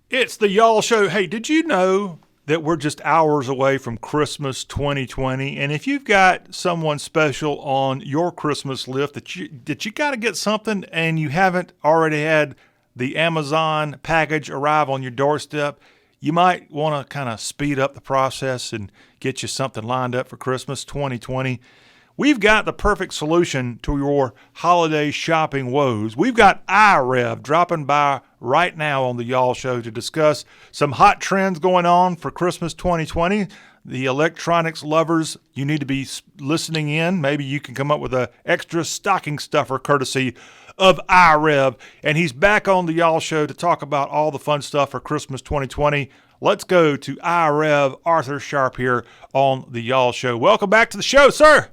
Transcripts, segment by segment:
It's the Y'all Show. Hey, did you know that we're just hours away from Christmas 2020? And if you've got someone special on your Christmas list that you got to get something and you haven't already had the Amazon package arrive on your doorstep, you might want to kind of speed up the process and get you something lined up for Christmas 2020. We've got the perfect solution to your holiday shopping woes. We've got iRev dropping by right now on the Y'all Show to discuss some hot trends going on for Christmas 2020. The electronics lovers, you need to be listening in. Maybe you can come up with an extra stocking stuffer courtesy of iRev. And he's back on the Y'all Show to talk about all the fun stuff for Christmas 2020. Let's go to iRev, Arthur Sharpe here on the Y'all Show. Welcome back to the show, sir.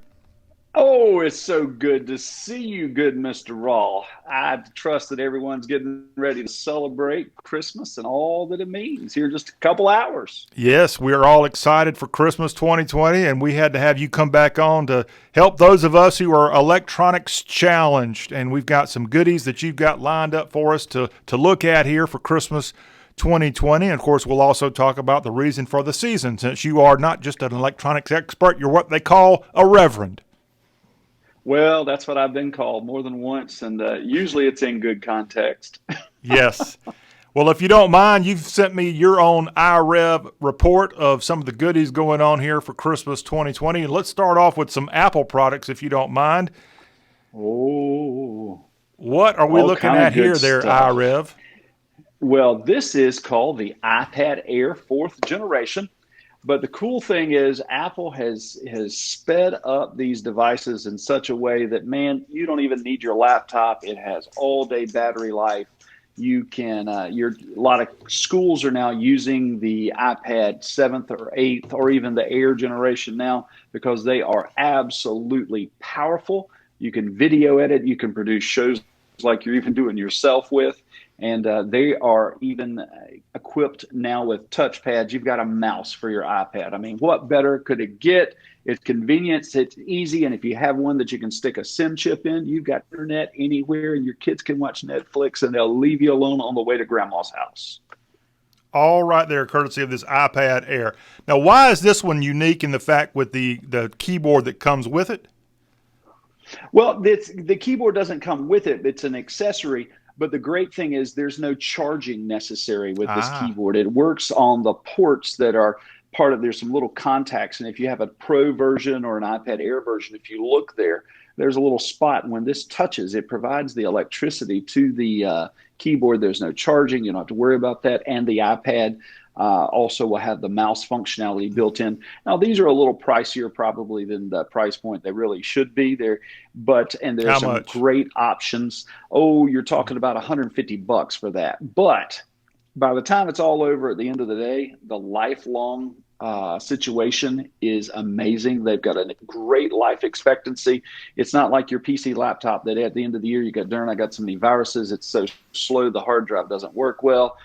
Oh, it's so good to see you, good Mr. Raw. I trust that everyone's getting ready to celebrate Christmas and all that it means here in just a couple hours. Yes, we are all excited for Christmas 2020, and we had to have you come back on to help those of us who are electronics challenged. And we've got some goodies that you've got lined up for us to look at here for Christmas 2020. And of course, we'll also talk about the reason for the season, since you are not just an electronics expert, you're what they call a reverend. Well, that's what I've been called more than once, and usually it's in good context. Yes. Well, if you don't mind, you've sent me your own iRev report of some of the goodies going on here for Christmas 2020. And let's start off with some Apple products, if you don't mind. Oh, What are we all looking kind of at good here there, stuff. iRev? Well, this is called the iPad Air fourth generation. But the cool thing is, Apple has sped up these devices in such a way that, man, you don't even need your laptop. It has all day battery life. You can a lot of schools are now using the iPad seventh or eighth or even the Air generation now because they are absolutely powerful. You can video edit. You can produce shows like you're even doing yourself with. And they are even equipped now with touchpads. You've got a mouse for your iPad. I mean, what better could it get? It's convenience, it's easy, and if you have one that you can stick a SIM chip in, you've got internet anywhere, and your kids can watch Netflix, and they'll leave you alone on the way to grandma's house. All right there, courtesy of this iPad Air. Now, why is this one unique in the fact with the keyboard that comes with it? Well, the keyboard doesn't come with it. It's an accessory. But the great thing is there's no charging necessary with this Ah, keyboard. It works on the ports that are part of, there's some little contacts. And if you have a Pro version or an iPad Air version, if you look there, there's a little spot. And when this touches, it provides the electricity to the keyboard. There's no charging. You don't have to worry about that. And the iPad also will have the mouse functionality built in. Now, these are a little pricier probably than the price point they really should be there, but and there's how some much? great options. Oh, you're talking about 150 bucks for that. But by the time it's all over at the end of the day, the lifelong situation is amazing. They've got a great life expectancy. It's not like your PC laptop that at the end of the year you got, darn, I got so many viruses. It's so slow, the hard drive doesn't work well.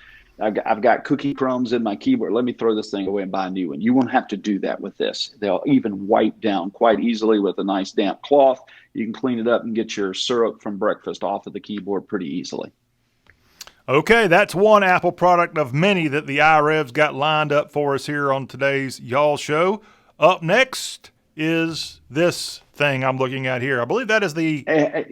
I've got cookie crumbs in my keyboard. Let me throw this thing away and buy a new one. You won't have to do that with this. They'll even wipe down quite easily with a nice damp cloth. You can clean it up and get your syrup from breakfast off of the keyboard pretty easily. Okay, that's one Apple product of many that the iRev's got lined up for us here on today's Y'all Show. Up next is this thing I'm looking at here. I believe that is the Eh,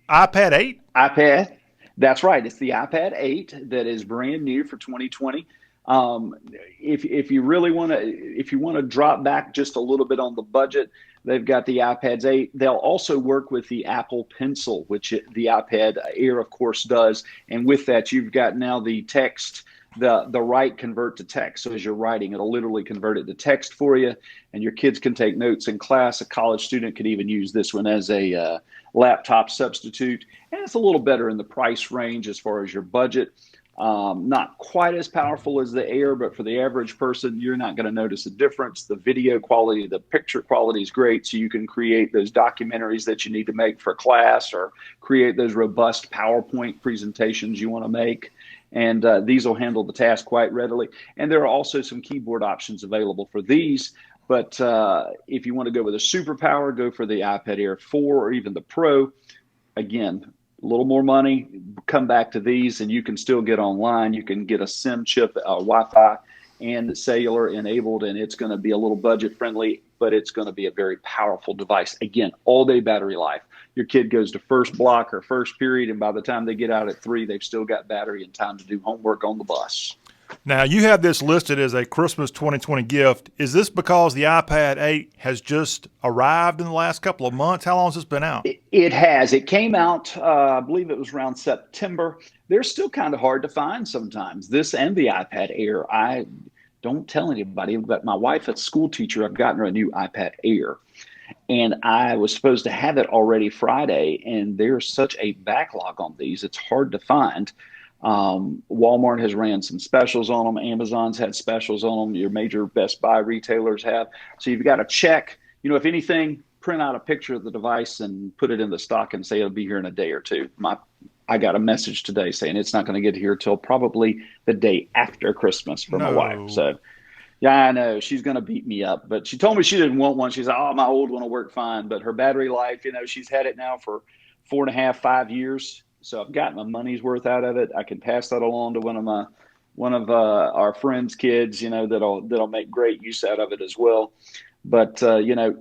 iPad 8. iPad. That's right. It's the iPad 8 that is brand new for 2020. Um, if you really want to if you want to drop back just a little bit on the budget, they've got the iPads 8. They'll also work with the Apple Pencil, which the iPad Air, of course, does. And with that, you've got now the text. The write convert to text. So as you're writing, it'll literally convert it to text for you, and your kids can take notes in class. A college student could even use this one as a laptop substitute, and it's a little better in the price range as far as your budget. Not quite as powerful as the Air, but for the average person, you're not going to notice a difference. The video quality, the picture quality is great, so you can create those documentaries that you need to make for class or create those robust PowerPoint presentations you want to make. And these will handle the task quite readily. And there are also some keyboard options available for these. But if you want to go with a superpower, go for the iPad Air 4 or even the Pro. Again, little more money, come back to these, and you can still get online. You can get a SIM chip, Wi-Fi, and cellular enabled, and it's going to be a little budget friendly, but it's going to be a very powerful device. Again, all day battery life. Your kid goes to first block or first period, and by the time they get out at 3, they've still got battery and time to do homework on the bus. Now, you have this listed as a Christmas 2020 gift. Is this because the iPad 8 has just arrived in the last couple of months? How long has this been out? It has. It came out, I believe it was around September. They're still kind of hard to find sometimes. This and the iPad Air. I don't tell anybody, but my wife, a school teacher, I've gotten her a new iPad Air. And I was supposed to have it already Friday, and there's such a backlog on these. It's hard to find. Walmart has ran some specials on them. Amazon's had specials on them. Your major Best Buy retailers have. So you've got to check, if anything, print out a picture of the device and put it in the stock and say it'll be here in a day or two. I got a message today saying it's not going to get here till probably the day after Christmas from my wife. So yeah, I know she's going to beat me up, but she told me she didn't want one. She's like, oh, my old one will work fine. But her battery life, she's had it now for 4.5, 5 years. So I've gotten my money's worth out of it. I can pass that along to one of our friends' kids, that'll make great use out of it as well. But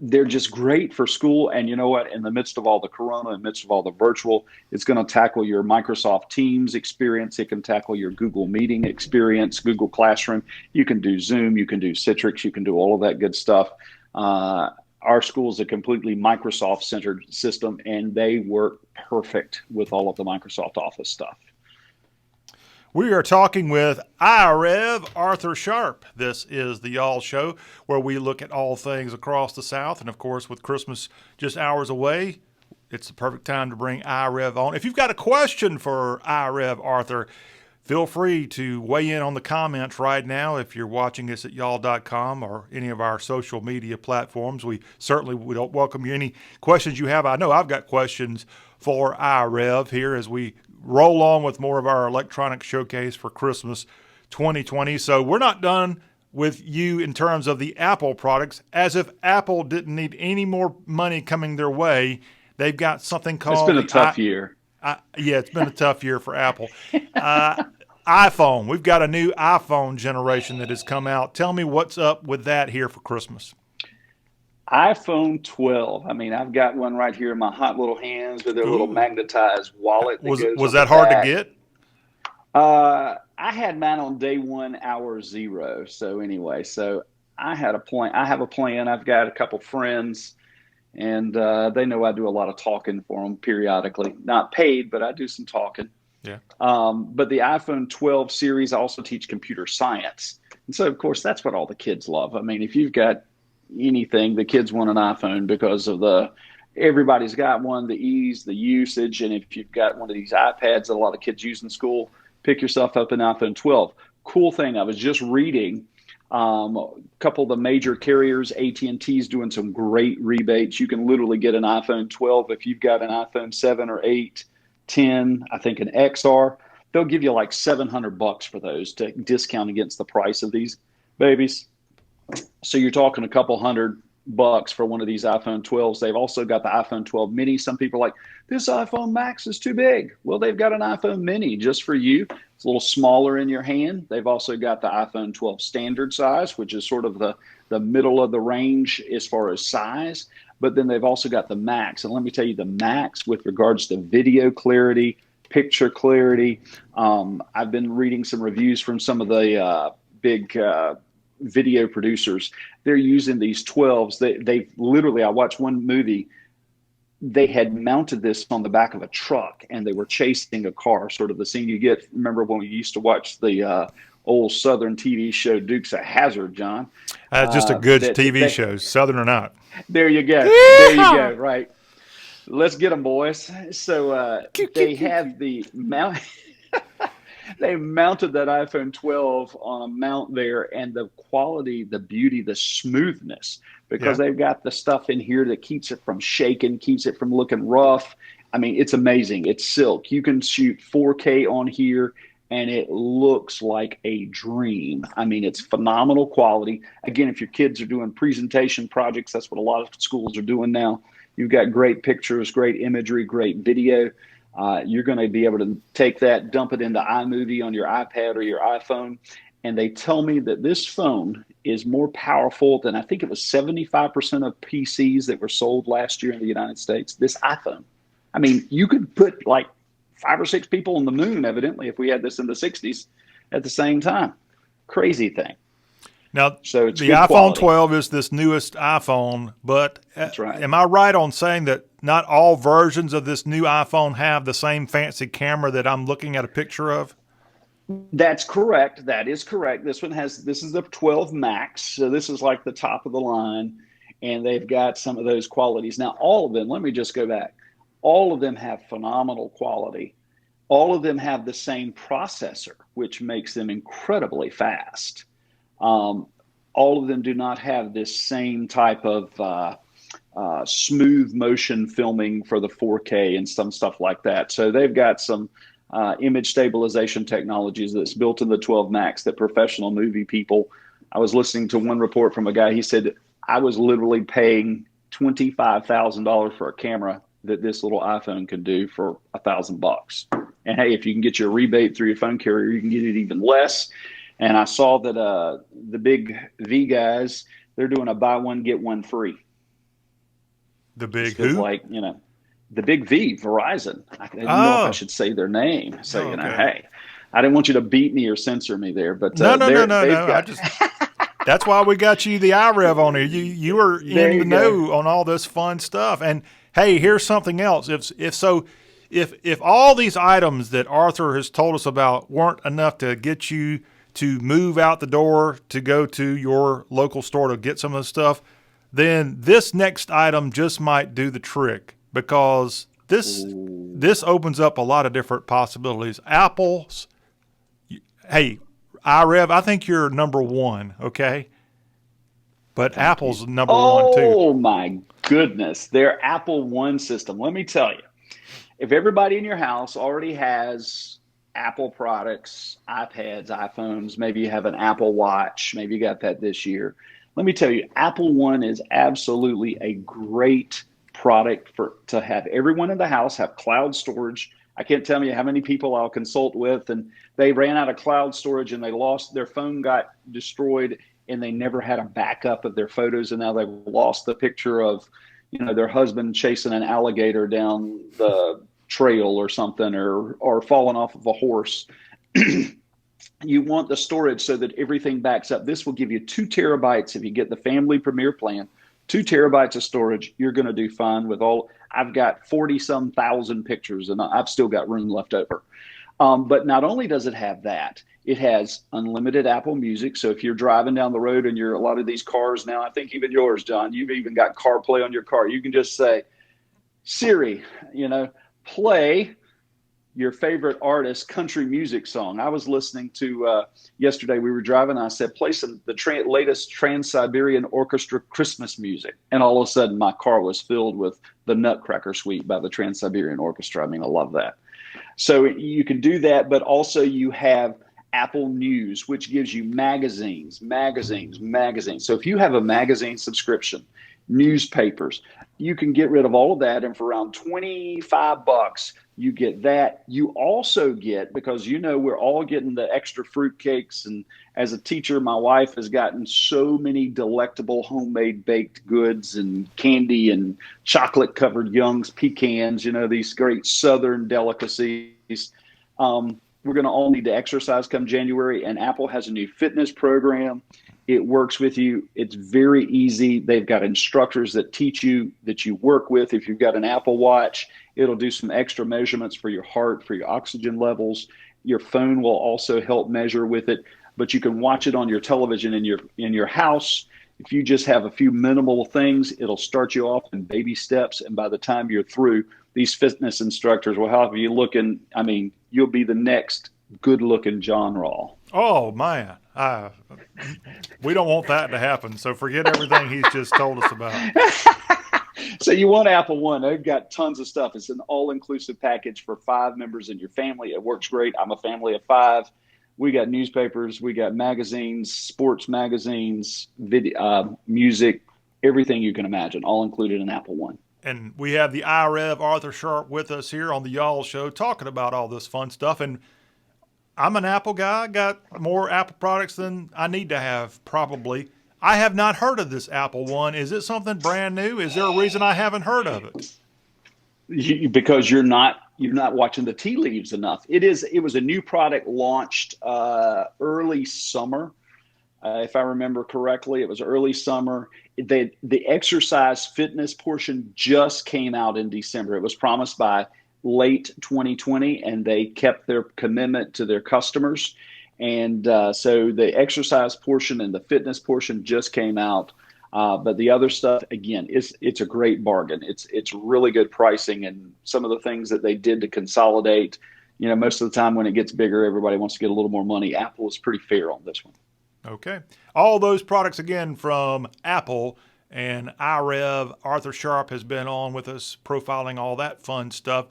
they're just great for school. And you know what? In the midst of all the corona, in the midst of all the virtual, it's going to tackle your Microsoft Teams experience. It can tackle your Google Meeting experience, Google Classroom. You can do Zoom. You can do Citrix. You can do all of that good stuff. Our school is a completely Microsoft-centered system, and they work perfect with all of the Microsoft Office stuff. We are talking with iRev Arthur Sharpe. This is the Y'all Show, where we look at all things across the South. And, of course, with Christmas just hours away, it's the perfect time to bring iRev on. If you've got a question for iRev Arthur, feel free to weigh in on the comments right now if you're watching us at y'all.com or any of our social media platforms. We certainly would welcome you. Any questions you have, I know I've got questions for iRev here as we roll on with more of our electronic showcase for Christmas 2020. So we're not done with you in terms of the Apple products, as if Apple didn't need any more money coming their way. They've got something called... It's been a tough year. Yeah, it's been a tough year for Apple. iPhone. We've got a new iPhone generation that has come out. Tell me what's up with that here for Christmas. iPhone 12. I mean, I've got one right here in my hot little hands with their little magnetized wallet. Was that hard to get? I had mine on day 1, hour 0. So anyway, I have a plan. I've got a couple friends, and they know I do a lot of talking for them periodically. Not paid, but I do some talking. Yeah. But the iPhone 12 series, I also teach computer science. And so, of course, that's what all the kids love. I mean, if you've got anything, the kids want an iPhone because of everybody's got one, the ease, the usage. And if you've got one of these iPads that a lot of kids use in school, pick yourself up an iPhone 12. Cool thing, I was just reading a couple of the major carriers, AT&T's doing some great rebates. You can literally get an iPhone 12 if you've got an iPhone 7 or 8, 10, I think an XR. They'll give you like $700 for those to discount against the price of these babies. So you're talking a couple $100 for one of these iPhone 12s. They've also got the iPhone 12 mini. Some people are like, this iPhone Max is too big. Well, they've got an iPhone mini just for you. It's a little smaller in your hand. They've also got the iPhone 12 standard size, which is sort of the middle of the range as far as size. But then they've also got the Max. And let me tell you, the Max with regards to video clarity, picture clarity. I've been reading some reviews from some of the big video producers. They're using these 12s. They literally, I watched one movie, they had mounted this on the back of a truck and they were chasing a car, sort of the scene you get. Remember when we used to watch the old Southern TV show Dukes of Hazzard, John? Just a good TV show, Southern or not. There you go. There you go. Right. Let's get them, boys. So they have the mount. They mounted that iPhone 12 on a mount there, and the quality, the beauty, the smoothness, because they've got the stuff in here that keeps it from shaking, keeps it from looking rough. I mean, it's amazing. It's silk. You can shoot 4K on here, and it looks like a dream. I mean, it's phenomenal quality. Again, if your kids are doing presentation projects, that's what a lot of schools are doing now. You've got great pictures, great imagery, great video. You're going to be able to take that, dump it into iMovie on your iPad or your iPhone. And they tell me that this phone is more powerful than, I think it was 75% of PCs that were sold last year in the United States. This iPhone. I mean, you could put like 5 or 6 people on the moon, evidently, if we had this in the 60s at the same time. Crazy thing. Now, So it's the good iPhone quality. 12 is this newest iPhone, but That's right. am I right on saying that not all versions of this new iPhone have the same fancy camera that I'm looking at a picture of? That's correct. That is correct. This is the 12 Max. So this is like the top of the line. And they've got some of those qualities. Now, all of them, let me just go back. All of them have phenomenal quality. All of them have the same processor, which makes them incredibly fast. Um, all of them do not have this same type of smooth motion filming for the 4K and some stuff like that. So they've got some image stabilization technologies that's built in the 12 Max that professional movie people. I was listening to one report from a guy. He said, I was literally paying $25,000 for a camera that this little iPhone can do for $1,000. And hey, if you can get your rebate through your phone carrier, you can get it even less. And I saw that the big V guys, they're doing a buy one, get one free. The big Because, who? like, the big V, Verizon. I didn't know if I Oh, should say their name. So, okay. hey, I didn't want you to beat me or censor me there, but No, no, no, no, they've no. got, That's why we got you the iRev on here. You are there in the you go. know on all this fun stuff. And hey, here's something else. If all these items that Arthur has told us about weren't enough to get you to move out the door to go to your local store to get some of the stuff, then this next item just might do the trick, because this opens up a lot of different possibilities. Apple's, hey, iRev, I think you're number one, okay? But Thank you. Apple's number one too. Oh, my goodness. Their Apple One system. Let me tell you, if everybody in your house already has Apple products, iPads, iPhones, maybe you have an Apple Watch, maybe you got that this year. Let me tell you, Apple One is absolutely a great product to have everyone in the house have cloud storage. I can't tell you how many people I'll consult with, and they ran out of cloud storage and they lost their phone, got destroyed, and they never had a backup of their photos, and now they've lost the picture of their husband chasing an alligator down the trail or something, or falling off of a horse. You want the storage so that everything backs up. This will give you 2 terabytes if you get the family premier plan. 2 terabytes of storage. You're going to do fine with all. I've got 40-some thousand pictures, and I've still got room left over. But not only does it have that, it has unlimited Apple Music. So if you're driving down the road and a lot of these cars now, I think even yours, John, you've even got CarPlay on your car. You can just say, Siri, play your favorite artist country music song. I was listening to yesterday, we were driving, and I said, play the latest Trans-Siberian Orchestra Christmas music. And all of a sudden my car was filled with the Nutcracker Suite by the Trans-Siberian Orchestra. I mean, I love that. So you can do that, but also you have Apple News, which gives you magazines. So if you have a magazine subscription, newspapers, you can get rid of all of that, and for around $25, you get that. You also get, because we're all getting the extra fruit cakes, and as a teacher, my wife has gotten so many delectable homemade baked goods and candy and chocolate covered Young's pecans, these great Southern delicacies. We're going to all need to exercise come January, and Apple has a new fitness program. It works with you. It's very easy. They've got instructors that teach you, that you work with. If you've got an Apple Watch, it'll do some extra measurements for your heart, for your oxygen levels. Your phone will also help measure with it, but you can watch it on your television in your house. If you just have a few minimal things, it'll start you off in baby steps, and by the time you're through, these fitness instructors will have you looking. I mean, you'll be the next good-looking John Rawl. Oh man, we don't want that to happen. So forget everything he's just told us about. So you want Apple One. They've got tons of stuff. It's an all-inclusive package for 5 members in your family. It works great. I'm a family of 5. We got newspapers, we got magazines, sports magazines, video, music, everything you can imagine, all included in Apple One. And we have the iRev Arthur Sharpe with us here on the Y'all Show talking about all this fun stuff. And I'm an Apple guy. I got more Apple products than I need to have, probably. I have not heard of this Apple one. Is it something brand new? Is there a reason I haven't heard of it? Because you're not watching the tea leaves enough. It was a new product launched early summer. If I remember correctly, it was early summer. The exercise fitness portion just came out in December. It was promised by late 2020, and they kept their commitment to their customers. And so the exercise portion and the fitness portion just came out. But the other stuff, again, it's a great bargain. It's really good pricing, and some of the things that they did to consolidate. Most of the time when it gets bigger, everybody wants to get a little more money. Apple is pretty fair on this one. Okay. All those products, again, from Apple and iRev. Arthur Sharpe has been on with us profiling all that fun stuff.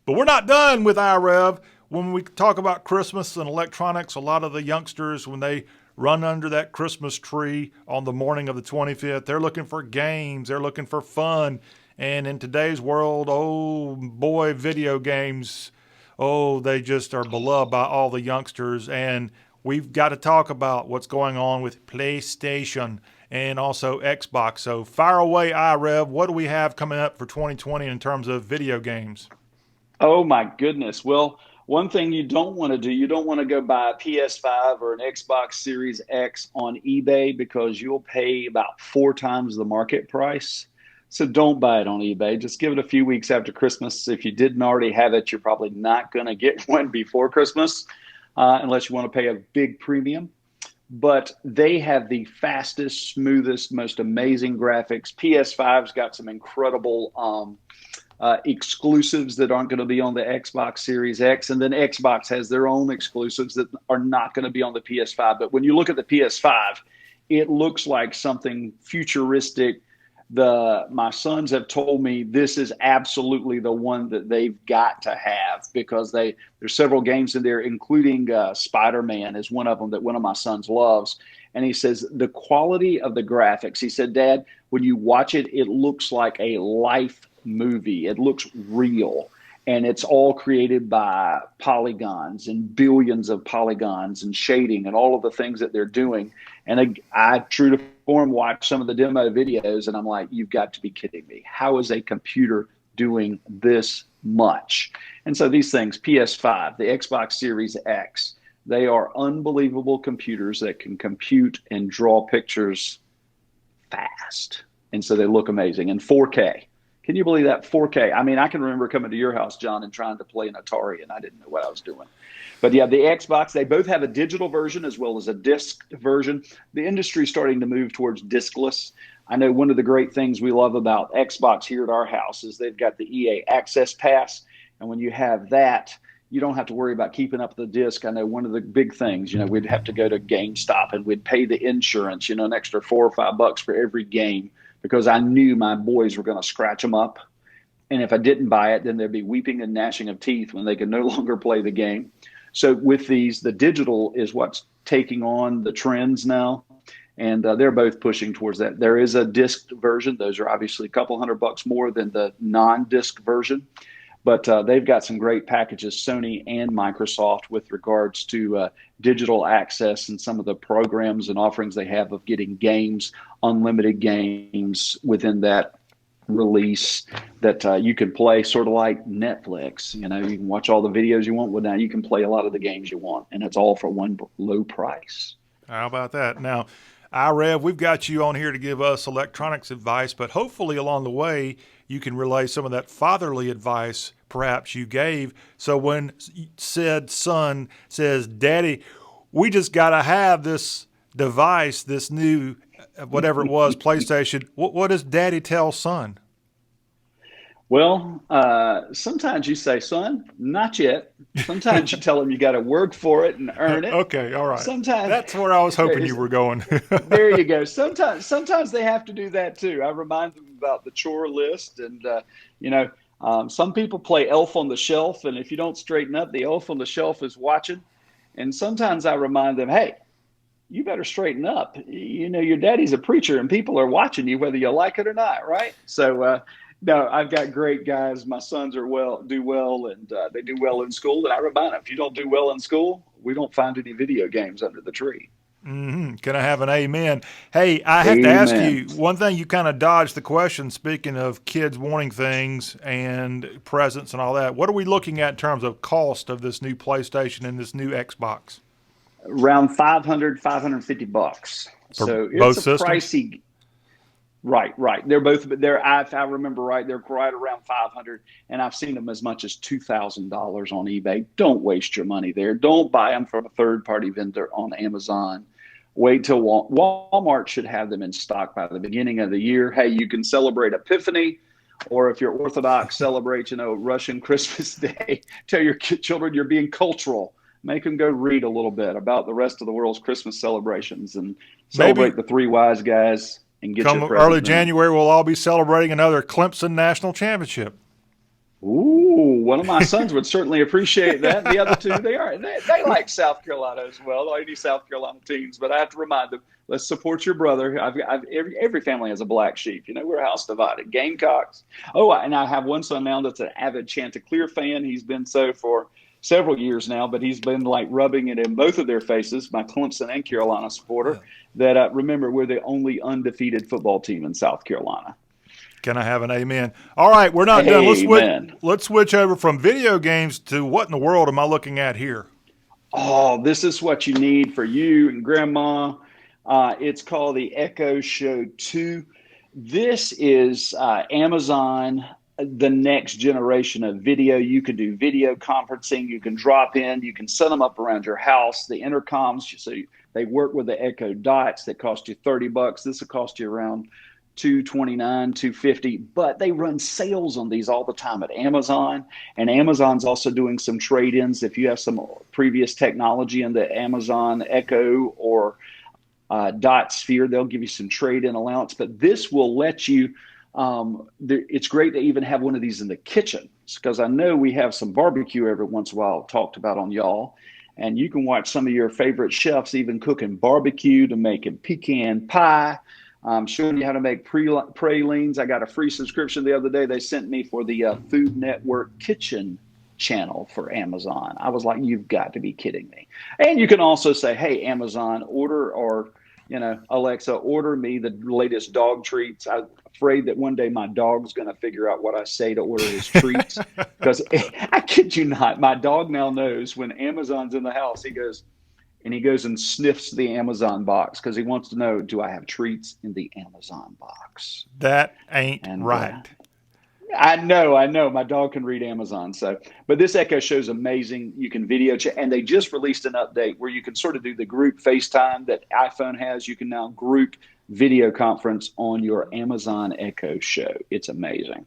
But we're not done with iRev. When we talk about Christmas and electronics, a lot of the youngsters, when they run under that Christmas tree on the morning of the 25th, they're looking for games. They're looking for fun. And in today's world, oh boy, video games, they just are beloved by all the youngsters. And we've got to talk about what's going on with PlayStation and also Xbox. So fire away, iRev. What do we have coming up for 2020 in terms of video games? Oh, my goodness. Well, one thing you don't want to do, you don't want to go buy a PS5 or an Xbox Series X on eBay because you'll pay about 4 times the market price. So don't buy it on eBay. Just give it a few weeks after Christmas. If you didn't already have it, you're probably not going to get one before Christmas. Unless you want to pay a big premium. But they have the fastest, smoothest, most amazing graphics. PS5's got some incredible exclusives that aren't going to be on the Xbox Series X. And then Xbox has their own exclusives that are not going to be on the PS5. But when you look at the PS5, it looks like something futuristic. My sons have told me this is absolutely the one that they've got to have because there's several games in there, including Spider-Man is one of them that one of my sons loves. And he says the quality of the graphics, he said, Dad, when you watch it, it looks like a life movie. It looks real. And it's all created by polygons and billions of polygons and shading and all of the things that they're doing. And I true to form, watched some of the demo videos, and I'm like, you've got to be kidding me. How is a computer doing this much? And so these things, PS5, the Xbox Series X, they are unbelievable computers that can compute and draw pictures fast. And so they look amazing. And 4K. Can you believe that? 4K. I mean, I can remember coming to your house, John, and trying to play an Atari, and I didn't know what I was doing. But yeah, the Xbox, they both have a digital version as well as a disc version. The industry is starting to move towards discless. I know one of the great things we love about Xbox here at our house is they've got the EA Access Pass. And when you have that, you don't have to worry about keeping up the disc. I know one of the big things, we'd have to go to GameStop and we'd pay the insurance, an extra $4 or $5 for every game, because I knew my boys were going to scratch them up. And if I didn't buy it, then there'd be weeping and gnashing of teeth when they could no longer play the game. So with these, the digital is what's taking on the trends now. And they're both pushing towards that. There is a disc version. Those are obviously a couple $100 more than the non-disc version. But they've got some great packages, Sony and Microsoft, with regards to digital access and some of the programs and offerings they have of getting games, unlimited games within that release that you can play, sort of like Netflix. You can watch all the videos you want. Well, now you can play a lot of the games you want, and it's all for one low price. How about that? Now, iRev, we've got you on here to give us electronics advice, but hopefully along the way, you can relay some of that fatherly advice perhaps you gave. So when said son says, Daddy, we just got to have this device, this new, whatever it was, PlayStation, what does Daddy tell son? Well, sometimes you say, son, not yet. Sometimes you tell them you got to work for it and earn it. Okay, all right. Sometimes that's where I was hoping you were going. There you go. Sometimes they have to do that too. I remind them about the chore list, and some people play Elf on the Shelf, and if you don't straighten up, the Elf on the Shelf is watching. And sometimes I remind them, hey, you better straighten up. Your daddy's a preacher, and people are watching you whether you like it or not, right? So. No, I've got great guys. My sons do well, and they do well in school. And I remind them, if you don't do well in school, we don't find any video games under the tree. Can I have an amen? Hey, I have to ask Amen. you one thing. You kind of dodged the question. Speaking of kids wanting things and presents and all that, what are we looking at in terms of cost of this new PlayStation and this new Xbox Around 500, 550 bucks. for So it's both a systems? pricey. Right, right. They're both. If I remember right, they're right around 500, and I've seen them as much as $2,000 on eBay. Don't waste your money there. Don't buy them from a third-party vendor on Amazon. Wait till Walmart should have them in stock by the beginning of the year. Hey, you can celebrate Epiphany, or if you're Orthodox, celebrate Russian Christmas Day. Tell your children you're being cultural. Make them go read a little bit about the rest of the world's Christmas celebrations and Maybe celebrate the three wise guys and get come your early present then. January, we'll all be celebrating another Clemson national championship. Ooh, one of my sons would certainly appreciate that. The other two, they like South Carolina as well, any South Carolina teams. But I have to remind them, let's support your brother. Every family has a black sheep. We're house divided. Gamecocks. Oh, and I have one son now that's an avid Chanticleer fan. He's been so for several years now, but he's been like rubbing it in both of their faces, my Clemson and Carolina supporter, that remember, we're the only undefeated football team in South Carolina. Can I have an amen? All right, we're not done. Amen. Let's switch over from video games to what in the world am I looking at here? Oh, this is what you need for you and grandma. It's called the Echo Show 2. This is Amazon, the next generation of video. You can do video conferencing. You can drop in. You can set them up around your house. The intercoms, so they work with the Echo Dots that cost you $30. This will cost you around $229, $250, but they run sales on these all the time at Amazon. And Amazon's also doing some trade-ins. If you have some previous technology in the Amazon Echo or Dot Sphere, they'll give you some trade-in allowance. But this will let you, it's great to even have one of these in the kitchen, because I know we have some barbecue every once in a while talked about on y'all. And you can watch some of your favorite chefs even cooking barbecue to making pecan pie. Showing you how to make pralines. I got a free subscription the other day they sent me for the Food Network Kitchen channel for Amazon. I was like, you've got to be kidding me. And you can also say, hey, Amazon, order, or, Alexa, order me the latest dog treats. I'm afraid that one day my dog's going to figure out what I say to order his treats. Because I kid you not, my dog now knows when Amazon's in the house, he goes and sniffs the Amazon box because he wants to know, do I have treats in the Amazon box? That ain't And right. I know. My dog can read Amazon. But this Echo Show is amazing. You can video chat, and they just released an update where you can sort of do the group FaceTime that iPhone has. You can now group video conference on your Amazon Echo Show. It's amazing.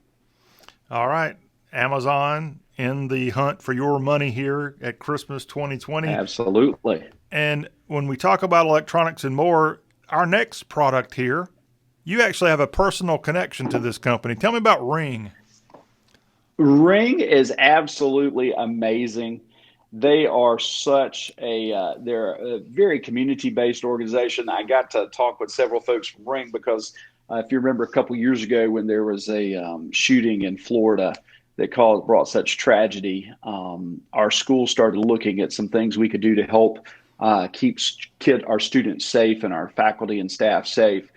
All right, Amazon in the hunt for your money here at Christmas 2020. Absolutely. And when we talk about electronics and more, our next product here, you actually have a personal connection to this company. Tell me about Ring. Ring is absolutely amazing. They are they're a very community-based organization. I got to talk with several folks from Ring because if you remember a couple years ago when there was a shooting in Florida that brought such tragedy, our school started looking at some things we could do to help keep our students safe and our faculty and staff safe.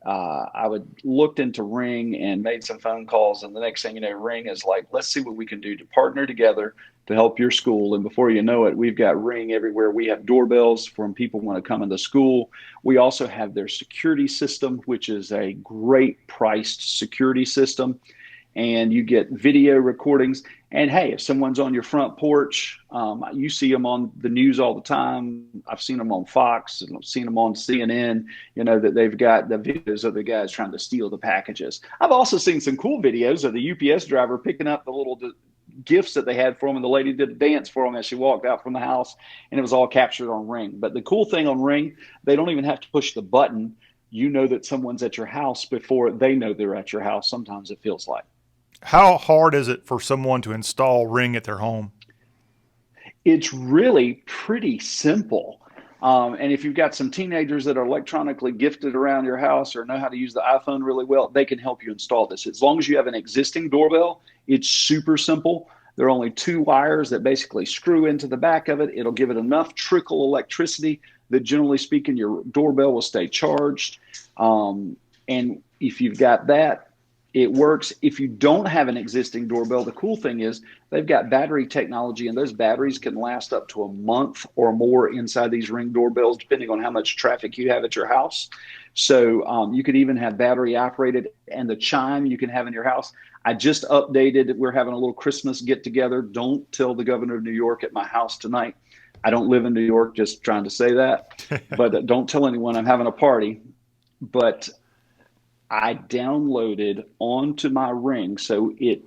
I looked into Ring and made some phone calls, and the next thing you know, Ring is like, let's see what we can do to partner together to help your school. And before you know it, we've got Ring everywhere. We have doorbells from people who want to come into school. We also have their security system, which is a great priced security system. And you get video recordings. And hey, if someone's on your front porch, you see them on the news all the time. I've seen them on Fox and I've seen them on CNN, that they've got the videos of the guys trying to steal the packages. I've also seen some cool videos of the UPS driver picking up the little gifts that they had for him, and the lady did a dance for him as she walked out from the house, and it was all captured on Ring. But the cool thing on Ring, they don't even have to push the button. You know that someone's at your house before they know they're at your house. Sometimes it feels like. How hard is it for someone to install Ring at their home? It's really pretty simple. And if you've got some teenagers that are electronically gifted around your house or know how to use the iPhone really well, they can help you install this. As long as you have an existing doorbell, it's super simple. There are only two wires that basically screw into the back of it. It'll give it enough trickle electricity that, generally speaking, your doorbell will stay charged. And if you've got that, it works. If you don't have an existing doorbell, the cool thing is they've got battery technology, and those batteries can last up to a month or more inside these Ring doorbells, depending on how much traffic you have at your house. So you could even have battery operated, and the chime you can have in your house. I just updated. We're having a little Christmas get together. Don't tell the governor of New York at my house tonight. I don't live in New York, just trying to say that. But don't tell anyone I'm having a party. But I downloaded onto my Ring, so it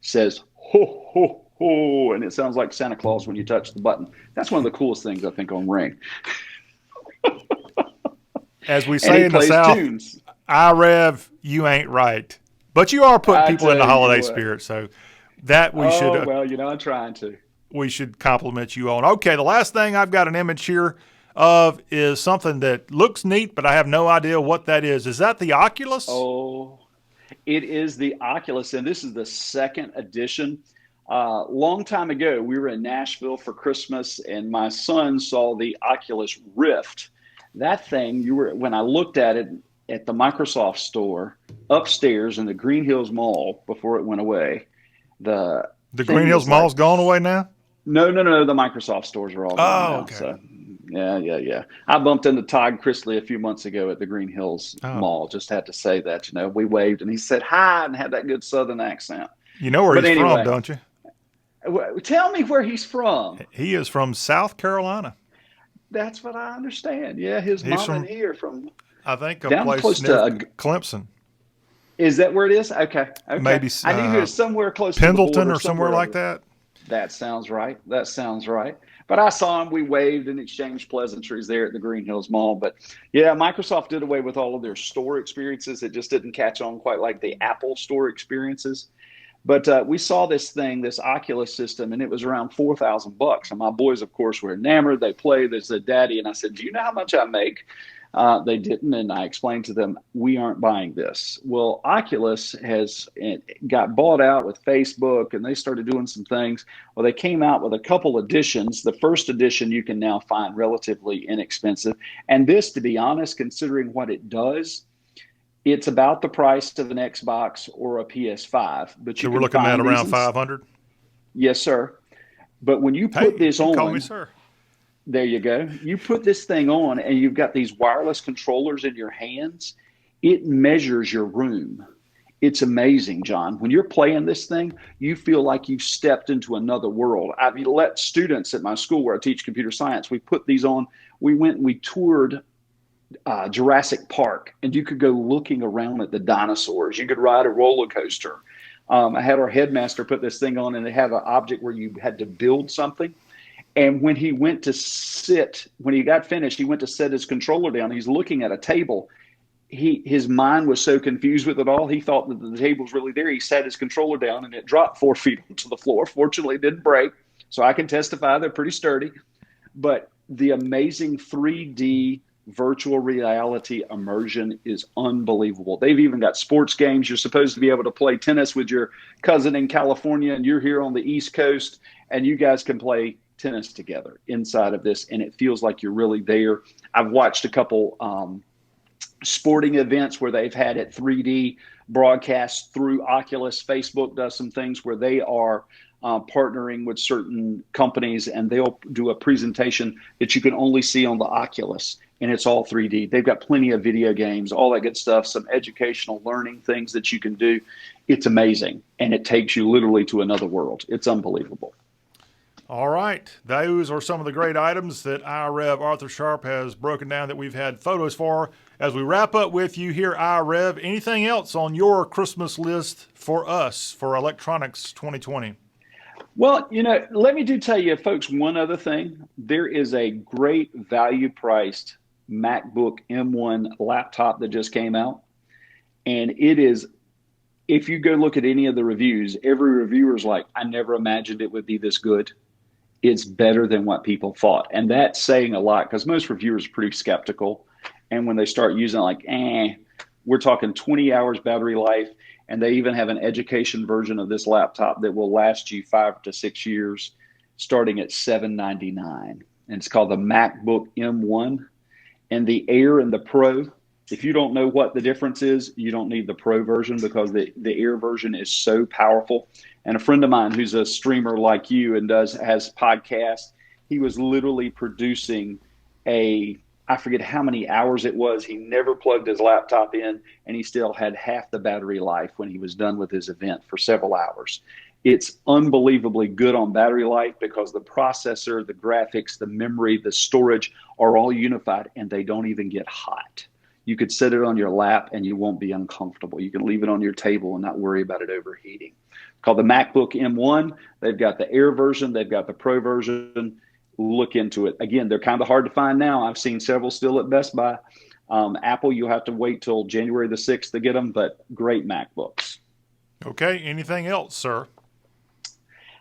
says ho ho ho, and it sounds like Santa Claus when you touch the button. That's one of the coolest things I think on Ring. As we say in the South, tunes. iRev, you ain't right, but you are putting people in the holiday spirit, so that we should. Well, I'm trying to. We should compliment you on. Okay, the last thing I've got an image here of is something that looks neat, but I have no idea what that is. Is that the Oculus? Oh, it is the Oculus, and this is the second edition. Long time ago, we were in Nashville for Christmas, and my son saw the Oculus Rift. That thing, when I looked at it at the Microsoft store upstairs in the Green Hills Mall before it went away. The Green Hills Mall's gone away now? No. The Microsoft stores are all gone now. Okay. So, yeah. I bumped into Todd Chrisley a few months ago at the Green Hills Mall. Just had to say that, we waved, and he said hi and had that good Southern accent. You know where he's from, don't you? Tell me where he's from. He is from South Carolina. That's what I understand. Yeah, his mom and he are from, I think, a down place close near to Clemson. Is that where it is? Okay. Maybe I knew he was somewhere close Pendleton to the border, or somewhere like that. That sounds right. But I saw him. We waved and exchanged pleasantries there at the Green Hills Mall. But yeah, Microsoft did away with all of their store experiences. It just didn't catch on quite like the Apple store experiences. But we saw this thing, this Oculus system, and it was around $4,000. And my boys, of course, were enamored. They played. They said, "Daddy," and I said, "Do you know how much I make?" They didn't, and I explained to them, we aren't buying this. Well, Oculus got bought out with Facebook, and they started doing some things. Well, they came out with a couple editions. The first edition you can now find relatively inexpensive. And this, to be honest, considering what it does, it's about the price of an Xbox or a PS5. But so we're looking at around $500? Yes, sir. But when you put this on... Call me sir. There you go. You put this thing on and you've got these wireless controllers in your hands. It measures your room. It's amazing, John. When you're playing this thing, you feel like you've stepped into another world. I've let students at my school where I teach computer science, we put these on. We went and we toured Jurassic Park, and you could go looking around at the dinosaurs. You could ride a roller coaster. I had our headmaster put this thing on, and it had an object where you had to build something. And when he got finished, he went to set his controller down. He's looking at a table. His mind was so confused with it all. He thought that the table was really there. He sat his controller down and it dropped 4 feet onto the floor. Fortunately, it didn't break. So I can testify they're pretty sturdy. But the amazing 3D virtual reality immersion is unbelievable. They've even got sports games. You're supposed to be able to play tennis with your cousin in California, and you're here on the East Coast, and you guys can play tennis together inside of this, and it feels like you're really there. I've watched a couple sporting events where they've had it 3D broadcast through Oculus. Facebook does some things where they are partnering with certain companies, and they'll do a presentation that you can only see on the Oculus, and it's all 3D. They've got plenty of video games, all that good stuff, some educational learning things that you can do. It's amazing, and it takes you literally to another world. It's unbelievable. All right. Those are some of the great items that iRev Arthur Sharpe has broken down that we've had photos for. As we wrap up with you here, iRev, anything else on your Christmas list for us for Electronics 2020? Well, let me tell you, folks, one other thing. There is a great value-priced MacBook M1 laptop that just came out. And it is, if you go look at any of the reviews, every reviewer is like, I never imagined it would be this good. it's better than what people thought. And that's saying a lot because most reviewers are pretty skeptical. And when they start using it, like, we're talking 20 hours battery life. And they even have an education version of this laptop that will last you 5 to 6 years, starting at $799. And it's called the MacBook M1. And the Air and the Pro, if you don't know what the difference is, you don't need the Pro version because the Air version is so powerful. And a friend of mine who's a streamer like you and has podcasts, he was literally producing I forget how many hours it was. He never plugged his laptop in, and he still had half the battery life when he was done with his event for several hours. It's unbelievably good on battery life because the processor, the graphics, the memory, the storage are all unified, and they don't even get hot. You could set it on your lap and you won't be uncomfortable. You can leave it on your table and not worry about it overheating. It's called the MacBook M1. They've got the Air version. They've got the Pro version. Look into it. Again, they're kind of hard to find now. I've seen several still at Best Buy. Apple, you'll have to wait till January the 6th to get them, but great MacBooks. Okay. Anything else, sir?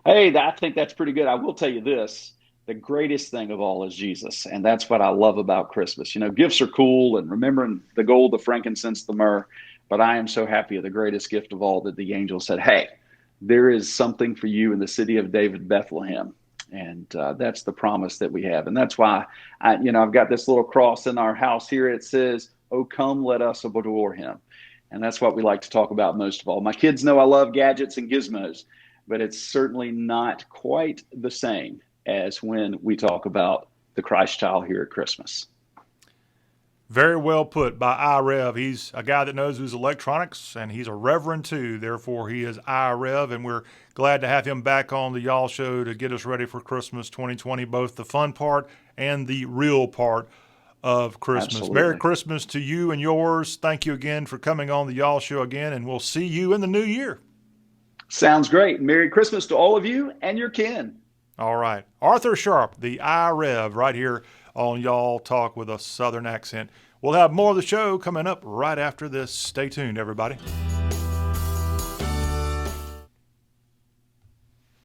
Hey, I think that's pretty good. I will tell you this. The greatest thing of all is Jesus. And that's what I love about Christmas. You know, gifts are cool and remembering the gold, the frankincense, the myrrh. But I am so happy the greatest gift of all that the angel said, hey, there is something for you in the city of David, Bethlehem. And that's the promise that we have. And that's why, I've got this little cross in our house here. It says, oh, come, let us adore him. And that's what we like to talk about most of all. My kids know I love gadgets and gizmos, but it's certainly not quite the same as when we talk about the Christ child here at Christmas. Very well put by iRev. He's a guy that knows his electronics, and he's a reverend too. Therefore, he is iRev, and we're glad to have him back on the Y'all Show to get us ready for Christmas 2020, both the fun part and the real part of Christmas. Absolutely. Merry Christmas to you and yours. Thank you again for coming on the Y'all Show again, and we'll see you in the new year. Sounds great. Merry Christmas to all of you and your kin. All right. Arthur Sharpe, the iRev, right here on Y'all Talk with a Southern accent. We'll have more of the show coming up right after this. Stay tuned, everybody.